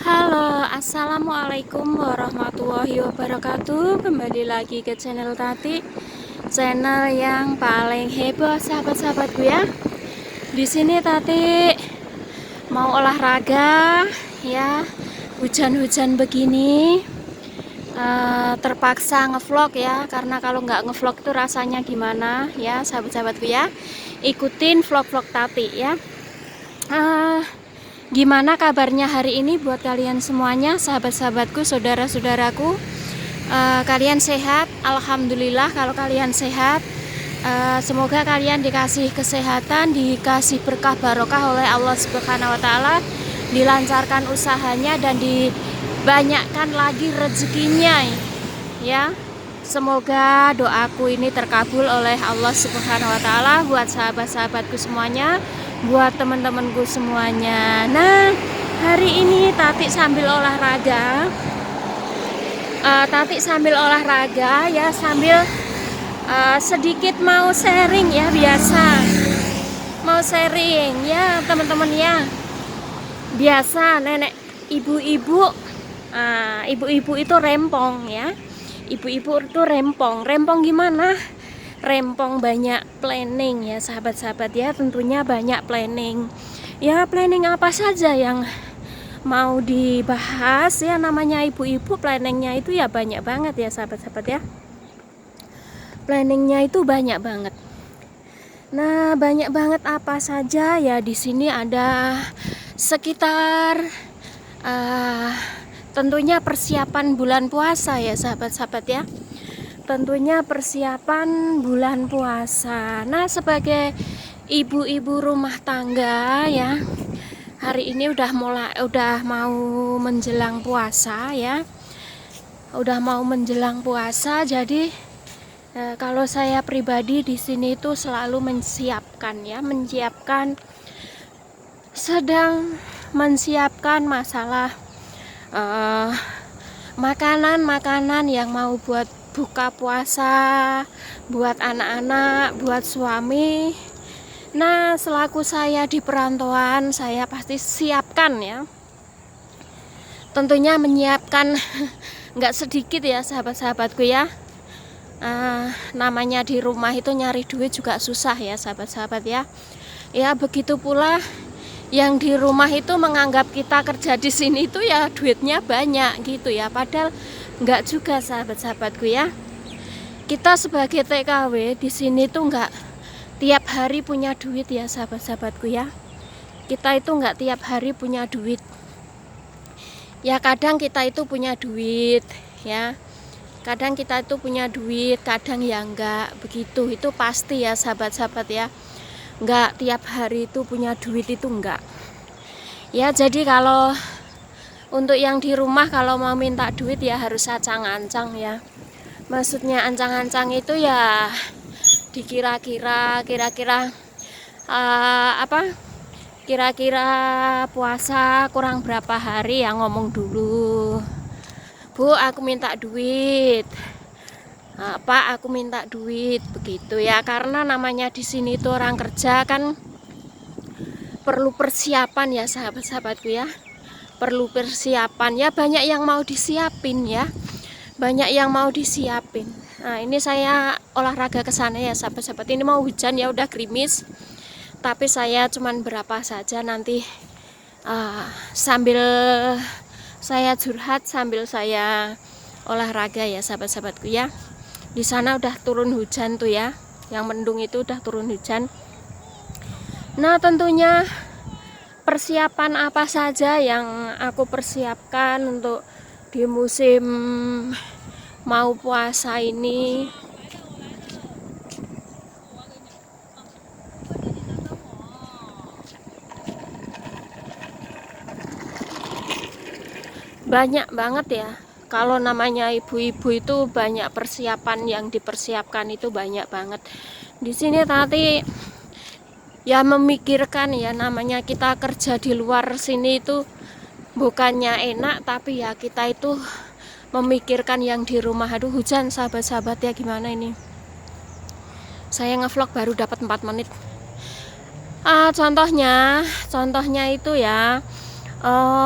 Halo, assalamualaikum warahmatullahi wabarakatuh. Kembali lagi ke channel Tati, channel yang paling heboh sahabat-sahabatku ya. Di sini Tati mau olahraga ya. Hujan-hujan begini, terpaksa ngevlog ya. Karena kalau nggak ngevlog itu rasanya gimana ya, sahabat-sahabatku ya. Ikutin vlog-vlog Tati ya. Gimana kabarnya hari ini buat kalian semuanya, sahabat-sahabatku, saudara-saudaraku? Kalian sehat? Alhamdulillah kalau kalian sehat. Semoga kalian dikasih kesehatan, dikasih berkah barokah oleh Allah Subhanahu wa Ta'ala, dilancarkan usahanya dan dibanyakkan lagi rezekinya ya. Semoga doaku ini terkabul oleh Allah Subhanahu wa Ta'ala buat sahabat-sahabatku semuanya, buat teman-temanku semuanya. Nah, hari ini Tati sambil olahraga. Ya, sambil sedikit mau sharing ya, biasa. Mau sharing ya, teman-teman ya. Biasa nenek ibu-ibu ibu-ibu itu rempong ya. Ibu-ibu itu rempong. Rempong gimana? Rempong banyak planning ya sahabat-sahabat ya, tentunya banyak planning. Ya, planning apa saja yang mau dibahas ya, namanya ibu-ibu planningnya itu ya banyak banget ya sahabat-sahabat ya. Planningnya itu banyak banget. Nah, banyak banget apa saja ya, di sini ada sekitar tentunya persiapan bulan puasa ya sahabat-sahabat ya. Tentunya persiapan bulan puasa. Nah, sebagai ibu-ibu rumah tangga ya, hari ini udah mau menjelang puasa ya. Udah mau menjelang puasa, jadi kalau saya pribadi di sini itu selalu sedang menyiapkan masalah makanan-makanan yang mau buat buka puasa, buat anak-anak, buat suami. Nah, selaku saya di perantauan, saya pasti siapkan ya. Tentunya menyiapkan nggak sedikit ya sahabat-sahabatku ya. Namanya di rumah itu nyari duit juga susah ya sahabat-sahabat ya. Ya, begitu pula yang di rumah itu menganggap kita kerja di sini itu ya duitnya banyak gitu ya, padahal enggak juga sahabat-sahabatku ya. Kita sebagai TKW di sini tuh enggak tiap hari punya duit ya sahabat-sahabatku ya. Kita itu enggak tiap hari punya duit. Ya, kadang kita itu punya duit ya. Kadang kita itu punya duit, kadang ya enggak begitu. Itu pasti ya sahabat-sahabat ya. Enggak tiap hari itu punya duit, itu enggak ya. Jadi kalau untuk yang di rumah kalau mau minta duit ya harus acang-ancang ya. Maksudnya ancang-ancang itu ya dikira-kira, kira-kira kira-kira puasa kurang berapa hari ya, ngomong dulu, Bu aku minta duit, Pak aku minta duit, begitu ya. Karena namanya di sini tuh orang kerja kan perlu persiapan ya sahabat-sahabatku ya. Perlu persiapan ya, banyak yang mau disiapin ya. Banyak yang mau disiapin. Nah, ini saya olahraga ke sana ya sahabat-sahabat. Ini mau hujan ya, udah gerimis. Tapi saya cuman berapa saja nanti sambil saya curhat sambil saya olahraga ya sahabat-sahabatku ya. Di sana udah turun hujan tuh ya, yang mendung itu udah turun hujan. Nah, tentunya persiapan apa saja yang aku persiapkan untuk di musim mau puasa ini. Banyak banget ya. Kalau namanya ibu-ibu itu banyak persiapan yang dipersiapkan, itu banyak banget. Di sini Tati ya memikirkan ya, namanya kita kerja di luar sini itu bukannya enak, tapi ya kita itu memikirkan yang di rumah. Aduh, hujan sahabat-sahabat ya, gimana ini? Saya ngevlog baru dapat 4 menit. Contohnya itu ya,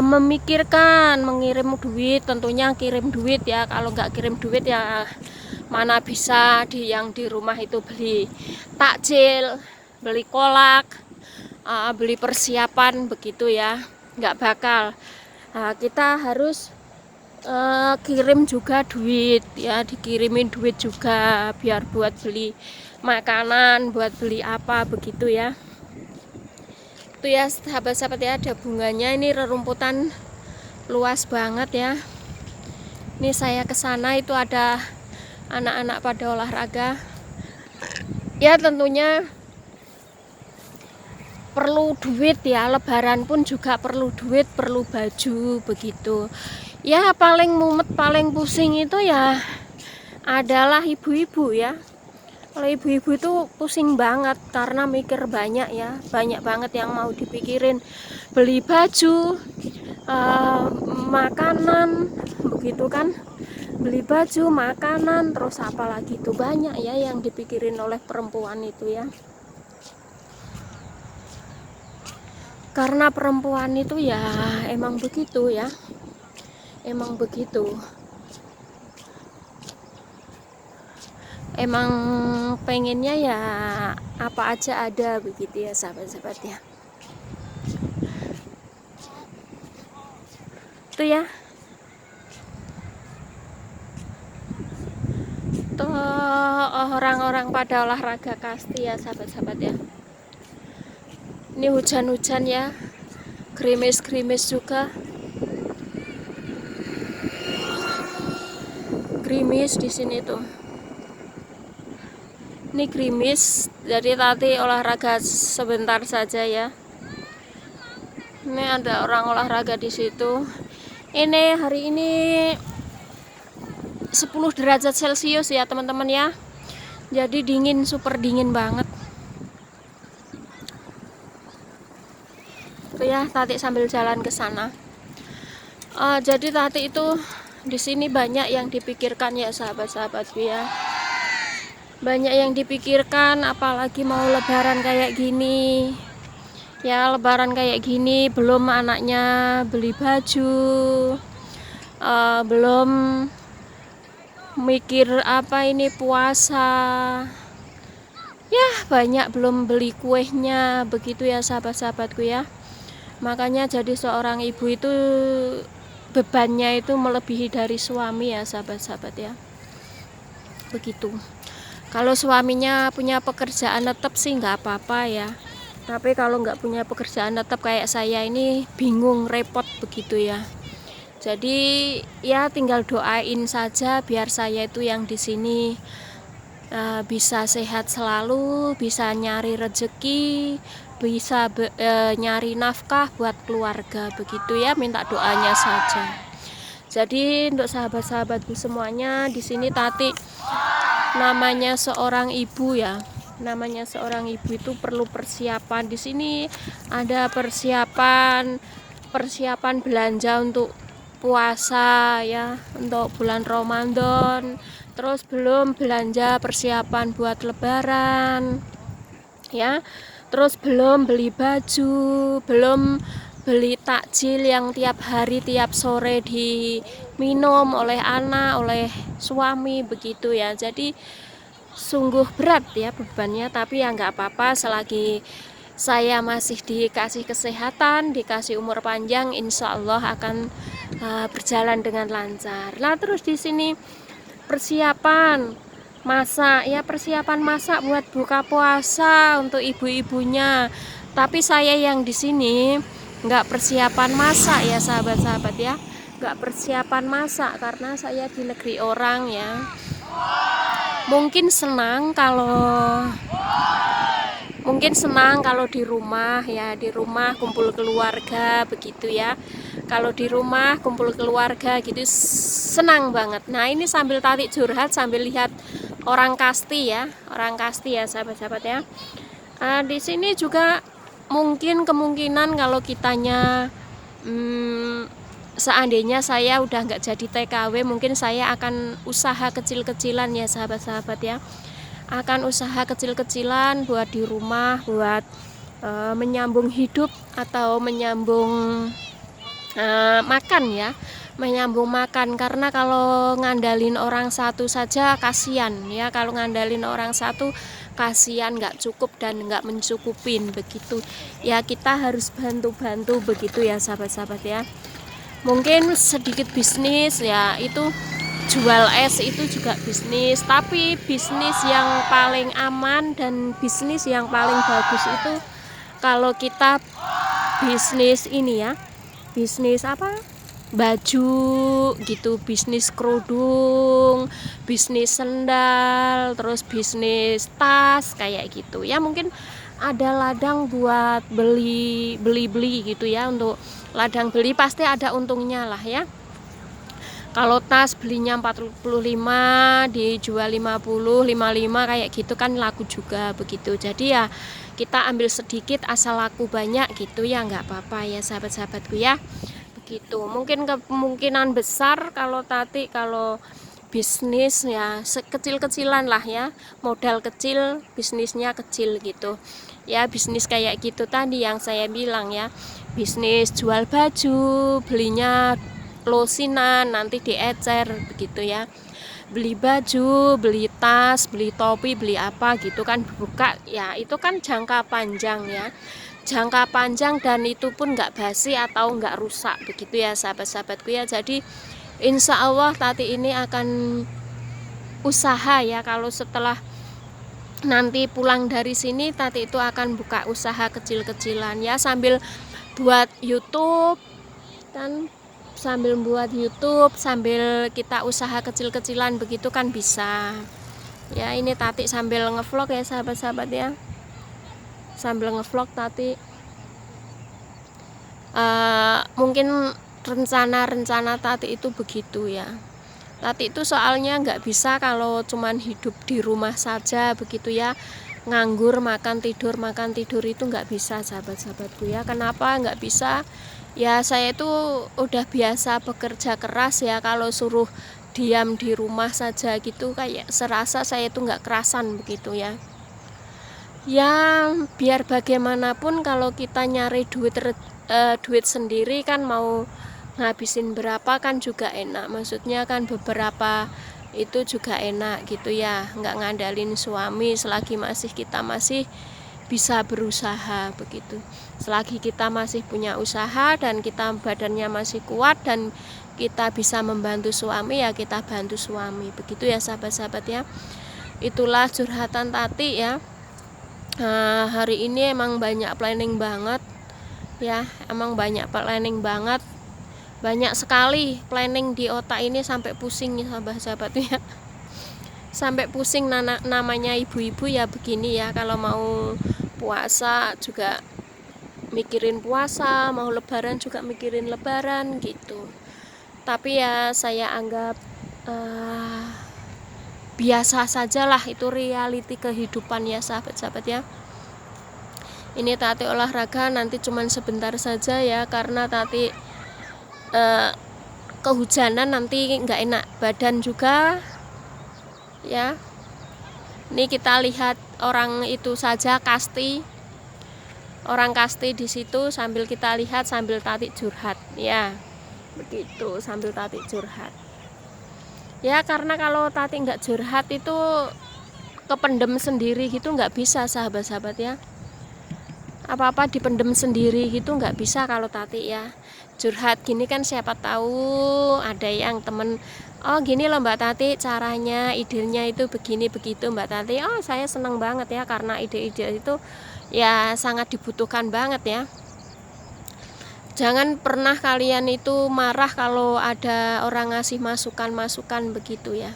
memikirkan mengirim duit, tentunya kirim duit ya. Kalau nggak kirim duit ya mana bisa yang di rumah itu beli takjil, beli kolak, beli persiapan begitu ya, nggak bakal. Kita harus kirim juga duit ya, dikirimin duit juga biar buat beli makanan, buat beli apa begitu ya. Itu ya sahabat-sahabat ya, ada bunganya. Ini rerumputan luas banget ya. Ini saya ke sana itu ada anak-anak pada olahraga. Ya tentunya perlu duit ya, lebaran pun juga perlu duit, perlu baju begitu. Ya paling mumet, paling pusing itu ya adalah ibu-ibu ya. Kalau ibu-ibu itu pusing banget karena mikir banyak ya, banyak banget yang mau dipikirin. Beli baju, makanan, begitu kan. Beli baju, makanan, terus apalagi itu banyak ya yang dipikirin oleh perempuan itu ya. Karena perempuan itu ya emang begitu ya, emang begitu. Emang pengennya ya apa aja ada begitu ya sahabat-sahabat ya. Itu ya. Tuh orang-orang pada olahraga kasti ya sahabat-sahabat ya. Ini hujan-hujan ya. Gerimis-gerimis juga. Gerimis di sini tuh. Ini gerimis, jadi tadi olahraga sebentar saja ya. Ini ada orang olahraga di situ. Ini hari ini 10 derajat Celcius ya teman-teman ya. Jadi dingin, super dingin banget. Tuh ya, tadi sambil jalan ke sana. Jadi tadi itu di sini banyak yang dipikirkan ya sahabat-sahabatku ya. Banyak yang dipikirkan, apalagi mau lebaran kayak gini ya. Lebaran kayak gini belum anaknya beli baju, belum mikir apa ini puasa ya, banyak belum beli kuehnya begitu ya sahabat-sahabatku ya. Makanya jadi seorang ibu itu bebannya itu melebihi dari suami ya sahabat-sahabat ya, begitu. Kalau suaminya punya pekerjaan tetap sih nggak apa-apa ya, tapi kalau nggak punya pekerjaan tetap kayak saya ini bingung, repot begitu ya. Jadi ya tinggal doain saja biar saya itu yang di sini bisa sehat selalu, bisa nyari rezeki, bisa nyari nafkah buat keluarga begitu ya, minta doanya saja. Jadi untuk sahabat-sahabatku semuanya di sini Tati namanya seorang ibu ya, namanya seorang ibu itu perlu persiapan. Di sini ada persiapan belanja untuk puasa ya, untuk bulan Ramadan. Terus belum belanja persiapan buat lebaran ya. Terus belum beli baju, belum beli takjil yang tiap hari tiap sore diminum oleh anak, oleh suami begitu ya. Jadi sungguh berat ya bebannya, tapi ya nggak apa-apa, selagi saya masih dikasih kesehatan, dikasih umur panjang, insya Allah akan berjalan dengan lancar. Nah terus di sini persiapan masak ya, persiapan masak buat buka puasa untuk ibu-ibunya. Tapi saya yang di sini nggak persiapan masak ya sahabat-sahabat ya, nggak persiapan masak karena saya di negeri orang ya. Mungkin senang kalau di rumah ya, di rumah kumpul keluarga begitu ya. Kalau di rumah kumpul keluarga gitu senang banget. Nah ini sambil Tati curhat sambil lihat orang kasti ya, sahabat-sahabat ya. Di sini juga mungkin kemungkinan kalau kitanya seandainya saya udah nggak jadi TKW, mungkin saya akan usaha kecil-kecilan ya sahabat-sahabat ya. Akan usaha kecil-kecilan buat di rumah, buat menyambung hidup atau menyambung makan ya, menyambung makan, karena kalau ngandalin orang satu saja kasihan ya, kalau ngandalin orang satu kasihan, nggak cukup dan nggak mencukupin begitu ya, kita harus bantu-bantu begitu ya sahabat-sahabat ya. Mungkin sedikit bisnis ya, itu jual es itu juga bisnis, tapi bisnis yang paling aman dan bisnis yang paling bagus itu kalau kita bisnis ini ya, bisnis apa, baju gitu, bisnis kerudung, bisnis sendal, terus bisnis tas kayak gitu ya. Mungkin ada ladang buat beli gitu ya, untuk ladang beli pasti ada untungnya lah ya. Kalau tas belinya 45 dijual 50, 55 kayak gitu kan laku juga begitu. Jadi ya kita ambil sedikit asal laku banyak gitu ya, nggak apa-apa ya sahabat-sahabatku ya. Begitu. Mungkin kemungkinan besar kalau Tati kalau bisnis ya sekecil-kecilan lah ya, modal kecil, bisnisnya kecil gitu ya. Bisnis kayak gitu tadi yang saya bilang ya, bisnis jual baju, belinya losinan nanti diecer begitu ya, beli baju, beli tas, beli topi, beli apa gitu kan, buka ya, itu kan jangka panjang ya, jangka panjang, dan itu pun nggak basi atau nggak rusak begitu ya sahabat-sahabatku ya. Jadi insya Allah Tati ini akan usaha ya, kalau setelah nanti pulang dari sini Tati itu akan buka usaha kecil-kecilan ya, sambil buat YouTube kan, sambil buat YouTube sambil kita usaha kecil-kecilan begitu kan bisa ya. Ini Tati sambil ngevlog ya sahabat-sahabat ya, sambil ngevlog Tati. Mungkin rencana-rencana Tati itu begitu ya. Tati itu soalnya nggak bisa kalau cuman hidup di rumah saja begitu ya, nganggur makan tidur itu nggak bisa sahabat-sahabatku ya. Kenapa nggak bisa? Ya saya itu udah biasa bekerja keras ya, kalau suruh diam di rumah saja gitu kayak serasa saya itu nggak kerasan begitu ya. Ya biar bagaimanapun kalau kita nyari duit sendiri kan, mau ngabisin berapa kan juga enak, maksudnya kan beberapa itu juga enak gitu ya, nggak ngandalin suami selagi kita masih bisa berusaha begitu. Selagi kita masih punya usaha dan kita badannya masih kuat dan kita bisa membantu suami ya kita bantu suami begitu ya sahabat-sahabat ya. Itulah curhatan Tati ya. Hari ini emang banyak planning banget ya, emang banyak planning banget, banyak sekali planning di otak ini sampai pusing ya sahabat-sahabat ya. Sampai pusing, namanya ibu-ibu ya begini ya, kalau mau puasa juga mikirin puasa, mau lebaran juga mikirin lebaran gitu. Tapi ya saya anggap biasa sajalah, itu reality kehidupan ya sahabat-sahabat ya. Ini Tati olahraga nanti cuman sebentar saja ya, karena Tati kehujanan nanti nggak enak badan juga ya. Ini kita lihat orang itu saja, orang kasti di situ, sambil kita lihat sambil Tati curhat ya begitu, sambil Tati curhat ya. Karena kalau Tati nggak curhat itu kependem sendiri gitu, nggak bisa sahabat-sahabat ya, apa-apa dipendem sendiri gitu nggak bisa kalau Tati ya. Curhat gini kan siapa tahu ada yang temen, oh gini loh Mbak Tati caranya, idenya itu begini begitu Mbak Tati. Oh saya seneng banget ya, karena ide-ide itu ya sangat dibutuhkan banget ya. Jangan pernah kalian itu marah kalau ada orang ngasih masukan-masukan begitu ya.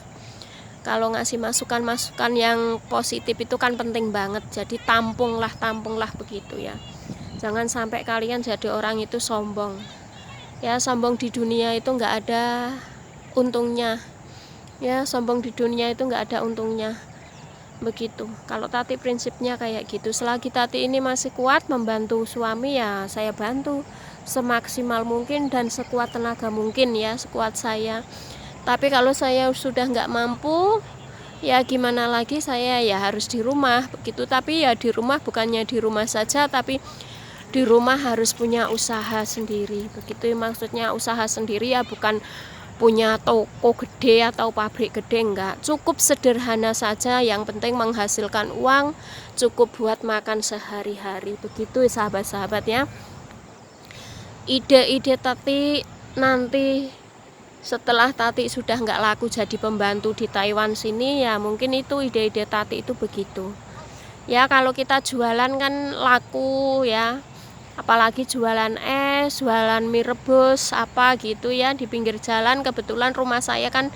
Kalau ngasih masukan-masukan yang positif itu kan penting banget. Jadi tampunglah begitu ya. Jangan sampai kalian jadi orang itu sombong. Ya sombong di dunia itu nggak ada untungnya. Ya sombong di dunia itu nggak ada untungnya. Begitu. Kalau Tati prinsipnya kayak gitu. Selagi Tati ini masih kuat membantu suami ya saya bantu semaksimal mungkin dan sekuat tenaga mungkin ya, sekuat saya. Tapi kalau saya sudah nggak mampu ya gimana lagi, saya ya harus di rumah begitu. Tapi ya di rumah bukannya di rumah saja, tapi di rumah harus punya usaha sendiri. Begitu maksudnya, usaha sendiri ya bukan punya toko gede atau pabrik gede, enggak. Cukup sederhana saja, yang penting menghasilkan uang, cukup buat makan sehari-hari. Begitu sahabat-sahabat ya. Ide-ide Tati nanti setelah Tati sudah nggak laku jadi pembantu di Taiwan sini, ya mungkin itu ide-ide Tati itu begitu. Ya kalau kita jualan kan laku ya, apalagi jualan es, jualan mie rebus apa gitu ya di pinggir jalan. Kebetulan rumah saya kan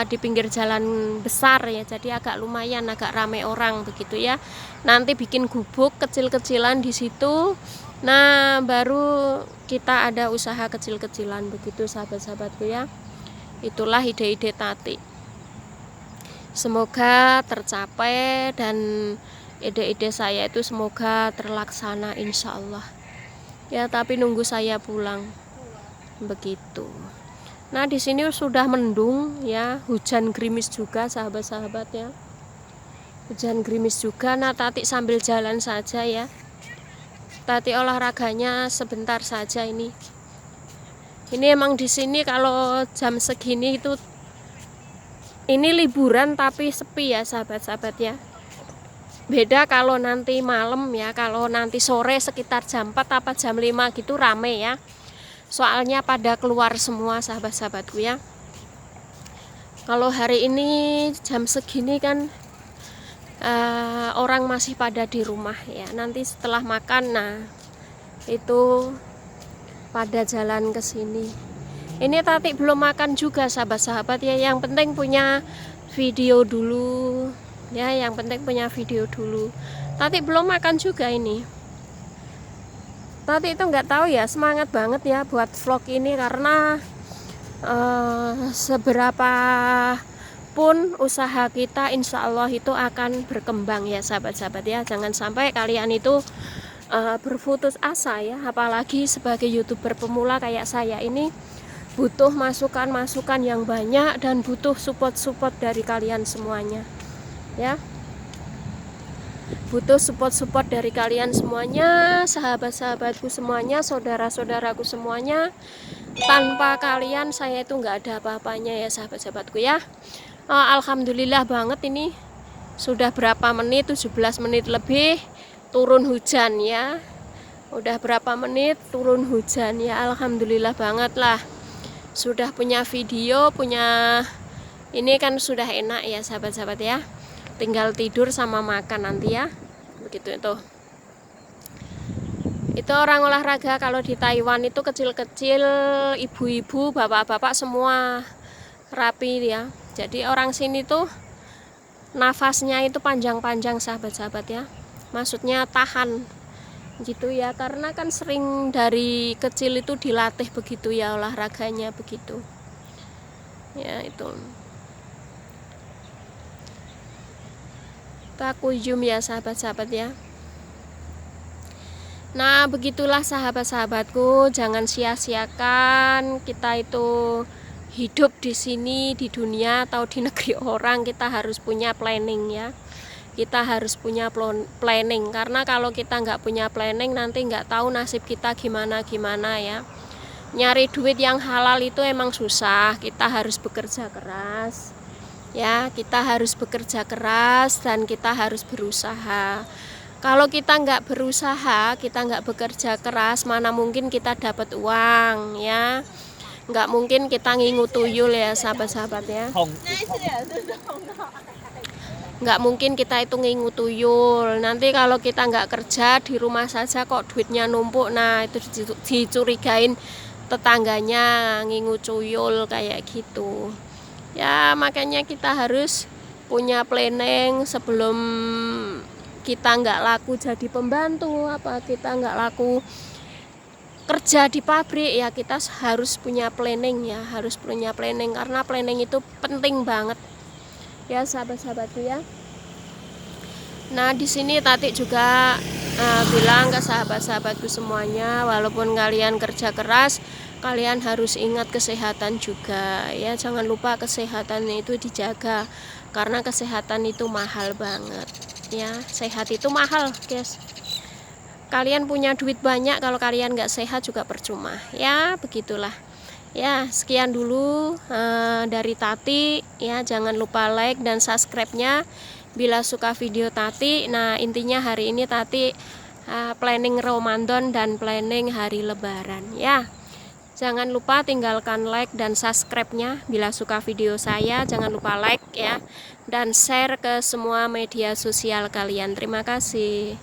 di pinggir jalan besar ya, jadi agak lumayan, agak rame orang begitu ya. Nanti bikin gubuk kecil-kecilan di situ. Nah baru kita ada usaha kecil-kecilan begitu sahabat-sahabatku ya. Itulah ide-ide Tati. Semoga tercapai dan ide-ide saya itu semoga terlaksana insya Allah ya, tapi nunggu saya pulang begitu. Nah di sini sudah mendung ya, hujan gerimis juga sahabat-sahabat ya, hujan gerimis juga. Nah Tati sambil jalan saja ya, Tati olahraganya sebentar saja ini emang di sini kalau jam segini itu ini liburan tapi sepi ya sahabat-sahabat ya. Beda kalau nanti malam ya, kalau nanti sore sekitar jam 4 apa jam 5 gitu rame ya. Soalnya pada keluar semua sahabat-sahabatku ya. Kalau hari ini jam segini kan orang masih pada di rumah ya. Nanti setelah makan, nah itu pada jalan ke sini. Ini Tati belum makan juga sahabat-sahabat ya. Yang penting punya video dulu. Ya, yang penting punya video dulu. Tati belum makan juga ini. Tati itu nggak tahu ya, semangat banget ya buat vlog ini karena seberapa pun usaha kita insya Allah itu akan berkembang ya sahabat-sahabat ya. Jangan sampai kalian itu berputus asa ya, apalagi sebagai YouTuber pemula kayak saya ini butuh masukan-masukan yang banyak dan butuh support-support dari kalian semuanya. Ya, butuh support dari kalian semuanya, sahabat-sahabatku semuanya, saudara-saudaraku semuanya. Tanpa kalian saya itu nggak ada apa-apanya ya sahabat-sahabatku ya. Alhamdulillah banget ini sudah berapa menit, 17 menit lebih turun hujan ya. Udah berapa menit turun hujan ya, alhamdulillah banget lah. Sudah punya video, punya ini kan sudah enak ya sahabat-sahabat ya. Tinggal tidur sama makan nanti ya, begitu itu. Itu orang olahraga kalau di Taiwan itu kecil-kecil, ibu-ibu, bapak-bapak semua rapi ya. Jadi orang sini tuh nafasnya itu panjang-panjang sahabat-sahabat ya. Maksudnya tahan gitu ya, karena kan sering dari kecil itu dilatih begitu ya olahraganya begitu. Ya itu. Aku zoom ya sahabat-sahabat ya. Nah begitulah sahabat-sahabatku, jangan sia-siakan kita itu hidup di sini di dunia atau di negeri orang. Kita harus punya planning ya, kita harus punya planning, karena kalau kita nggak punya planning nanti nggak tahu nasib kita gimana ya. Nyari duit yang halal itu emang susah, kita harus bekerja keras ya, kita harus bekerja keras dan kita harus berusaha. Kalau kita nggak berusaha, kita nggak bekerja keras, mana mungkin kita dapat uang ya. Nggak mungkin kita ngingu tuyul ya sahabat-sahabat ya. Nggak mungkin kita itu ngingu tuyul. Nanti kalau kita nggak kerja di rumah saja kok duitnya numpuk, nah itu dicurigain tetangganya ngingu tuyul kayak gitu. Ya makanya kita harus punya planning sebelum kita nggak laku jadi pembantu, apa kita nggak laku kerja di pabrik ya, kita harus punya planning ya, harus punya planning, karena planning itu penting banget ya sahabat-sahabatku ya. Nah di sini Tati juga bilang ke sahabat-sahabatku semuanya, walaupun kalian kerja keras, kalian harus ingat kesehatan juga ya. Jangan lupa kesehatan itu dijaga, karena kesehatan itu mahal banget ya. Sehat itu mahal guys. kalian punya duit banyak, kalau kalian nggak sehat juga percuma. Ya begitulah. Ya sekian dulu dari Tati. Ya jangan lupa like dan subscribe-nya bila suka video Tati. Nah intinya hari ini Tati planning Ramadan dan planning hari Lebaran. Ya jangan lupa tinggalkan like dan subscribe-nya bila suka video saya. Jangan lupa like ya, dan share ke semua media sosial kalian. Terima kasih.